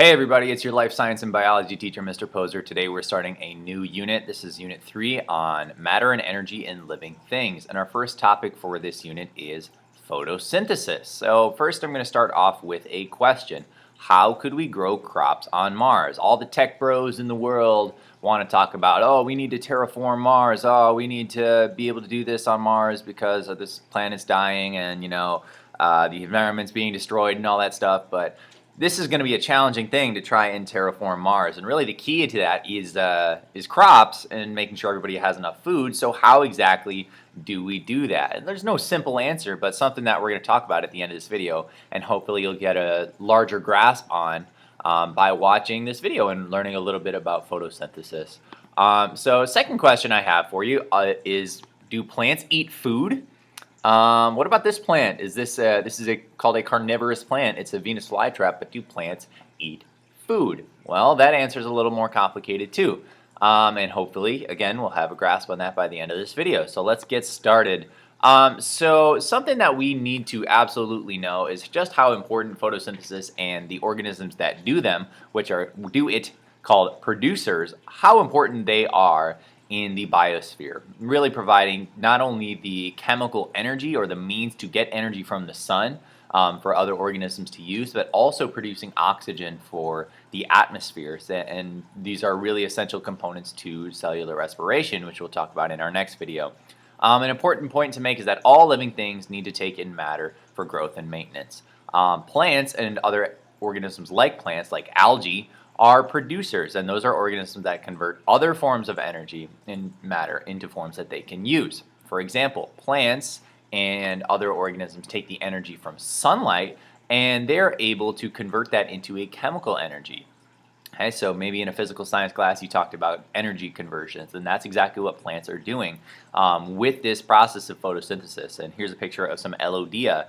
Hey everybody, it's your life science and biology teacher, Mr. Poser. Today we're starting a new unit. This is unit 3 on matter and energy in living things. And our first topic for this unit is photosynthesis. So first I'm going to start off with a question. How could we grow crops on Mars? All the tech bros in the world want to talk about, oh, we need to terraform Mars. Oh, we need to be able to do this on Mars because this planet's dying and, the environment's being destroyed and all that stuff. But this is going to be a challenging thing to try and terraform Mars, and really the key to that is crops and making sure everybody has enough food. So how exactly do we do that? And there's no simple answer, but something that we're going to talk about at the end of this video, and hopefully you'll get a larger grasp on by watching this video and learning a little bit about photosynthesis. So second question I have for you is, do plants eat food? What about this plant? This is called a carnivorous plant. It's a Venus flytrap, but do plants eat food? Well, that answer is a little more complicated too. And hopefully, again, we'll have a grasp on that by the end of this video. So let's get started. So something that we need to absolutely know is just how important photosynthesis and the organisms that do them, do it, called producers, how important they are in the biosphere, really providing not only the chemical energy or the means to get energy from the sun for other organisms to use, but also producing oxygen for the atmosphere. And these are really essential components to cellular respiration, which we'll talk about in our next video. An important point to make is that all living things need to take in matter for growth and maintenance. Plants and other organisms like plants, like algae, are producers, and those are organisms that convert other forms of energy and matter into forms that they can use. For example, plants and other organisms take the energy from sunlight and they're able to convert that into a chemical energy. Okay, so maybe in a physical science class you talked about energy conversions, and that's exactly what plants are doing with this process of photosynthesis. And here's a picture of some Elodea,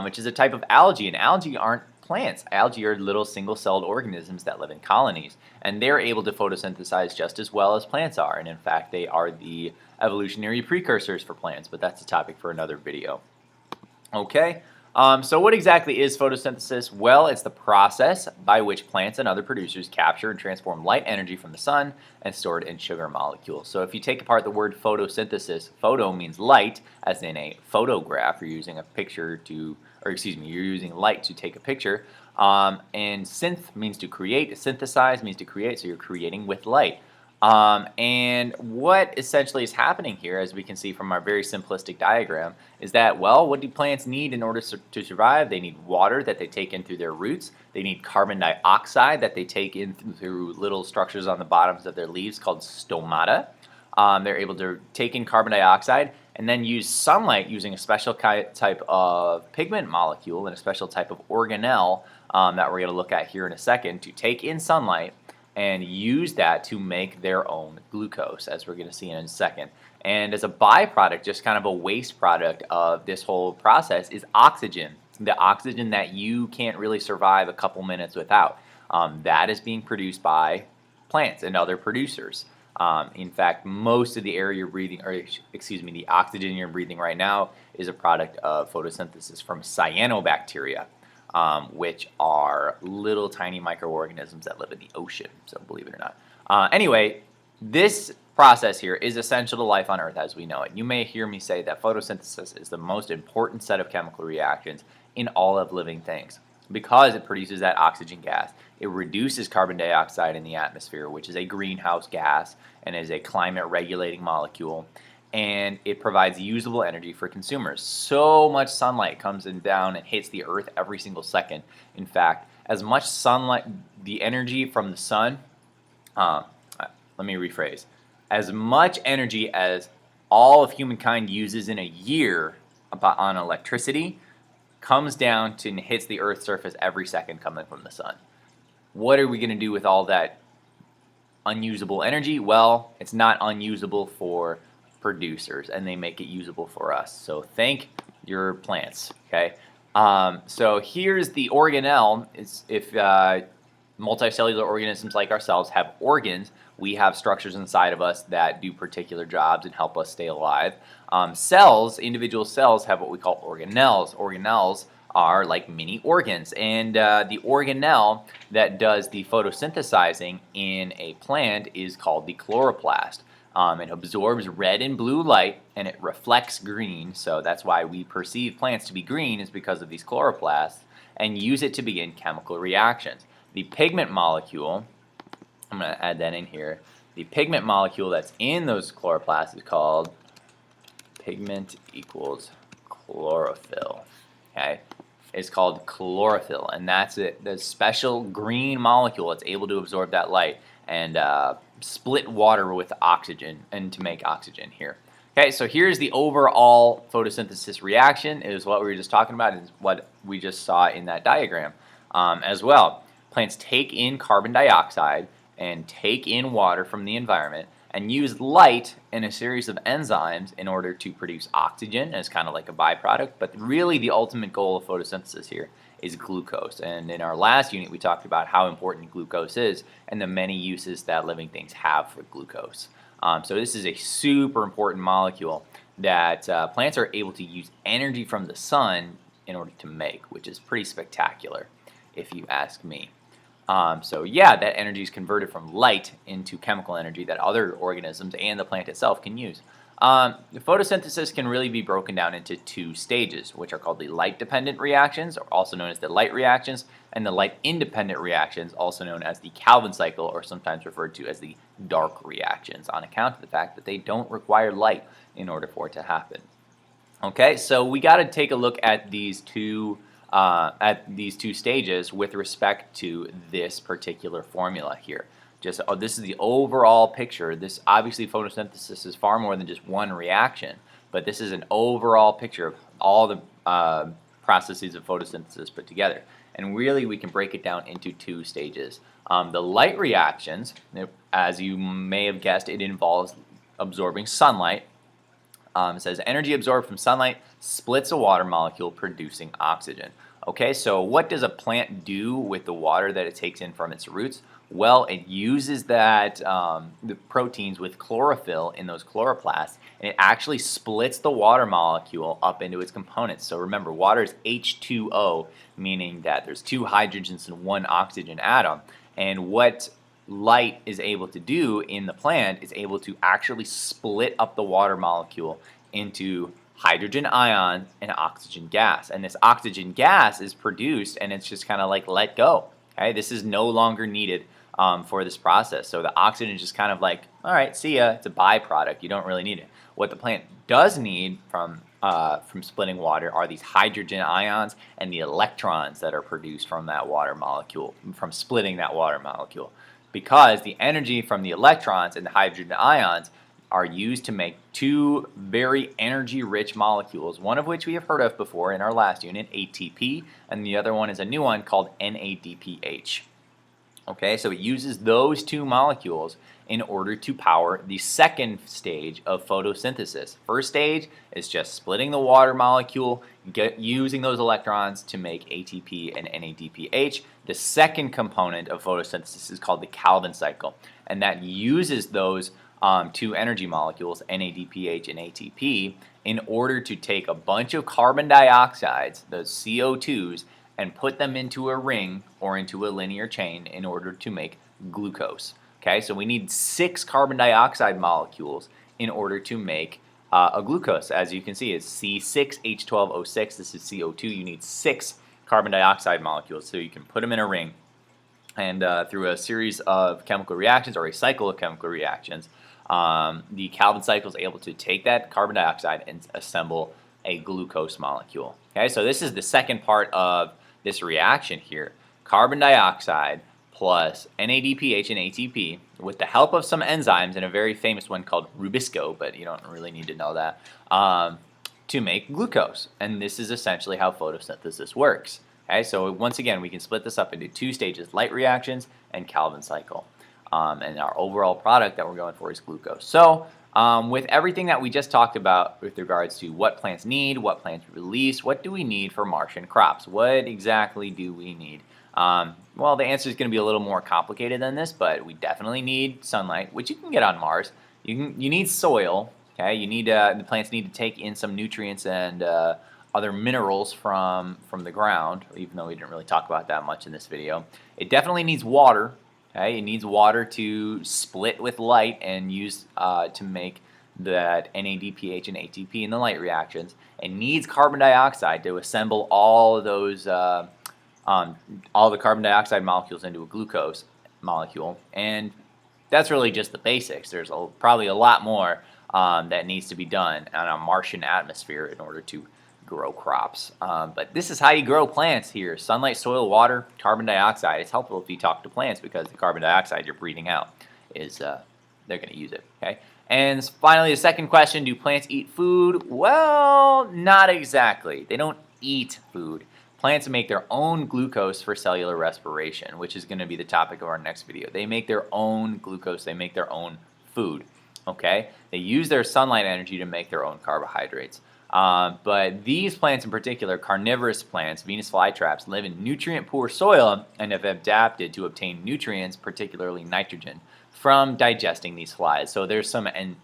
which is a type of algae, and algae aren't plants. Algae are little single-celled organisms that live in colonies, and they're able to photosynthesize just as well as plants are, and in fact they are the evolutionary precursors for plants, but that's a topic for another video. Okay, so what exactly is photosynthesis? Well, it's the process by which plants and other producers capture and transform light energy from the sun and store it in sugar molecules. So if you take apart the word photosynthesis, photo means light, as in a photograph. You're using a picture to, or excuse me, you're using light to take a picture. And synth means to create, synthesize means to create, so you're creating with light. And what essentially is happening here, as we can see from our very simplistic diagram, is that, well, what do plants need in order to survive? They need water that they take in through their roots. They need carbon dioxide that they take in through little structures on the bottoms of their leaves called stomata. They're able to take in carbon dioxide and then use sunlight using a special type of pigment molecule and a special type of organelle that we're going to look at here in a second, to take in sunlight and use that to make their own glucose, as we're going to see in a second. And as a byproduct, just kind of a waste product of this whole process, is oxygen. The oxygen that you can't really survive a couple minutes without. That is being produced by plants and other producers. In fact, most of the air you're breathing, or excuse me, the oxygen you're breathing right now is a product of photosynthesis from cyanobacteria, which are little tiny microorganisms that live in the ocean, so believe it or not. Anyway, this process here is essential to life on Earth as we know it. You may hear me say that photosynthesis is the most important set of chemical reactions in all of living things, because it produces that oxygen gas. It reduces carbon dioxide in the atmosphere, which is a greenhouse gas and is a climate regulating molecule, and it provides usable energy for consumers. So much sunlight comes down and hits the earth every single second. In fact, as much sunlight, the energy from the sun, let me rephrase, as much energy as all of humankind uses in a year on electricity comes down to and hits the earth's surface every second coming from the sun. What are we going to do with all that unusable energy? Well, it's not unusable for producers, and they make it usable for us. So thank your plants. Okay. So here's the organelle. If multicellular organisms like ourselves have organs, we have structures inside of us that do particular jobs and help us stay alive. Cells, individual cells, have what we call organelles. Organelles are like mini organs, and the organelle that does the photosynthesizing in a plant is called the chloroplast. It absorbs red and blue light and it reflects green, so that's why we perceive plants to be green, is because of these chloroplasts, and use it to begin chemical reactions. The pigment molecule, I'm going to add that in here, the pigment molecule that's in those chloroplasts is called pigment equals chlorophyll. Okay, it's called chlorophyll, and that's it. The special green molecule that's able to absorb that light and split water with oxygen and to make oxygen here. Okay, so here's the overall photosynthesis reaction. Is what we were just talking about, is what we just saw in that diagram as well. Plants take in carbon dioxide and take in water from the environment and use light and a series of enzymes in order to produce oxygen as kind of like a byproduct. But really the ultimate goal of photosynthesis here is glucose. And in our last unit we talked about how important glucose is and the many uses that living things have for glucose. So this is a super important molecule that plants are able to use energy from the sun in order to make, which is pretty spectacular if you ask me. So yeah, that energy is converted from light into chemical energy that other organisms and the plant itself can use. The photosynthesis can really be broken down into two stages, which are called the light-dependent reactions, or also known as the light reactions, and the light-independent reactions, also known as the Calvin cycle, or sometimes referred to as the dark reactions, on account of the fact that they don't require light in order for it to happen. Okay, so we got to take a look at these two stages with respect to this particular formula here. This is the overall picture. This obviously photosynthesis is far more than just one reaction, but this is an overall picture of all the processes of photosynthesis put together. And really we can break it down into two stages. The light reactions, as you may have guessed, it involves absorbing sunlight. It says energy absorbed from sunlight splits a water molecule producing oxygen. Okay, so what does a plant do with the water that it takes in from its roots? Well, it uses the proteins with chlorophyll in those chloroplasts, and it actually splits the water molecule up into its components. So remember, water is H2O, meaning that there's two hydrogens and one oxygen atom. And what light is able to do in the plant is able to actually split up the water molecule into hydrogen ion and oxygen gas. And this oxygen gas is produced and it's just kind of like let go. Okay, this is no longer needed for this process. So the oxygen is just kind of like, all right, see ya. It's a byproduct. You don't really need it. What the plant does need from splitting water are these hydrogen ions and the electrons that are produced from that water molecule, from splitting that water molecule. Because the energy from the electrons and the hydrogen ions are used to make two very energy-rich molecules, one of which we have heard of before in our last unit, ATP, and the other one is a new one called NADPH. Okay, so it uses those two molecules in order to power the second stage of photosynthesis. First stage is just splitting the water molecule, using those electrons to make ATP and NADPH. The second component of photosynthesis is called the Calvin cycle, and that uses those two energy molecules, NADPH and ATP, in order to take a bunch of carbon dioxides, those CO2s, and put them into a ring or into a linear chain in order to make glucose. Okay, so we need 6 carbon dioxide molecules in order to make a glucose. As you can see, it's C6H12O6. This is CO2. You need 6 carbon dioxide molecules so you can put them in a ring. And through a series of chemical reactions or a cycle of chemical reactions, the Calvin cycle is able to take that carbon dioxide and assemble a glucose molecule. Okay, so this is the second part of this reaction here. Carbon dioxide plus NADPH and ATP with the help of some enzymes and a very famous one called rubisco, but you don't really need to know that, to make glucose. And this is essentially how photosynthesis works. Okay, so once again, we can split this up into two stages, light reactions and Calvin cycle. And our overall product that we're going for is glucose. So with everything that we just talked about with regards to what plants need, what plants release, what do we need for Martian crops? What exactly do we need? Well, the answer is going to be a little more complicated than this, but we definitely need sunlight, which you can get on Mars. You need soil. Okay, you need the plants need to take in some nutrients and other minerals from the ground, even though we didn't really talk about that much in this video. It definitely needs water. Okay, it needs water to split with light and use to make that NADPH and ATP in the light reactions. It needs carbon dioxide to assemble all of those all the carbon dioxide molecules into a glucose molecule, and that's really just the basics. There's probably a lot more that needs to be done on a Martian atmosphere in order to grow crops. But this is how you grow plants here. Sunlight, soil, water, carbon dioxide. It's helpful if you talk to plants because the carbon dioxide you're breathing out is they're going to use it. Okay. And finally, the second question, do plants eat food? Well, not exactly. They don't eat food. Plants make their own glucose for cellular respiration, which is going to be the topic of our next video. They make their own glucose. They make their own food. Okay? They use their sunlight energy to make their own carbohydrates. But these plants in particular, carnivorous plants, Venus flytraps, live in nutrient-poor soil and have adapted to obtain nutrients, particularly nitrogen, from digesting these flies. So there's an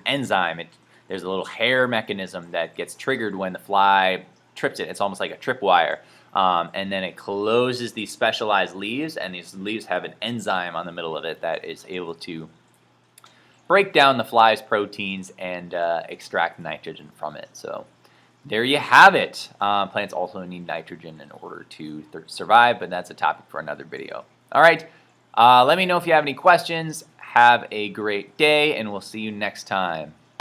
enzyme. There's a little hair mechanism that gets triggered when the fly trips it. It's almost like a tripwire. And then it closes these specialized leaves, and these leaves have an enzyme on the middle of it that is able to break down the fly's proteins and extract nitrogen from it. So there you have it. Plants also need nitrogen in order to survive, but that's a topic for another video. All right, let me know if you have any questions. Have a great day, and we'll see you next time.